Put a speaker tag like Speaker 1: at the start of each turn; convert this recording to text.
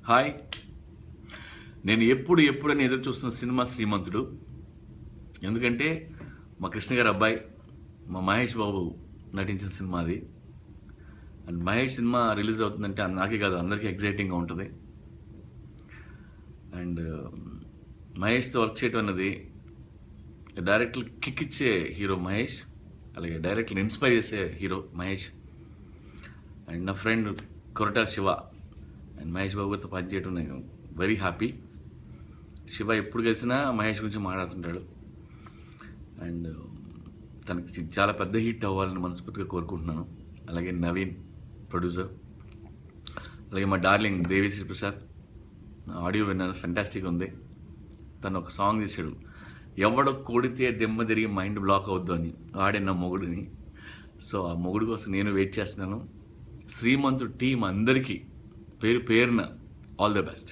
Speaker 1: Hi. నేను ఎప్పుడని ఎదురు చూస్తున్న సినిమా శ్రీమంతుడు. ఎందుకంటే మా కృష్ణ గారి అబ్బాయి మా మహేష్ బాబు నటించిన సినిమా అది. అండ్ మహేష్ సినిమా రిలీజ్ అవుతుందంటే నాకే కాదు అందరికీ ఎగ్జైటింగ్గా ఉంటుంది. అండ్ మహేష్తో వర్క్ చేయటం అన్నది డైరెక్టర్ కిక్ ఇచ్చే హీరో మహేష్, అలాగే డైరెక్టర్ ఇన్స్పైర్ చేసే హీరో మహేష్. అండ్ నా ఫ్రెండ్ కొరటాల శివ అండ్ మహేష్ బాబు గారితో పనిచేయడం నేను వెరీ హ్యాపీ. శివ ఎప్పుడు కలిసినా మహేష్ గురించి మాట్లాడుతుంటాడు. అండ్ తనకి చాలా పెద్ద హిట్ అవ్వాలని మనస్ఫూర్తిగా కోరుకుంటున్నాను. అలాగే నవీన్ ప్రొడ్యూసర్, అలాగే మా డార్లింగ్ దేవిశ్రీ ప్రసాద్. ఆడియో విన్నాను, ఫెంటాస్టిక్ ఉంది. తను ఒక సాంగ్ చేశాడు, ఎవడ కొడితే దెమ్మ తిరిగి మైండ్ బ్లాక్ అవుద్దు అని, ఆడే నా మొగుడిని. సో ఆ మొగుడు కోసం నేను వెయిట్ చేస్తున్నాను. శ్రీమంతుడు టీం అందరికీ పేరు పేరున ఆల్ ద బెస్ట్.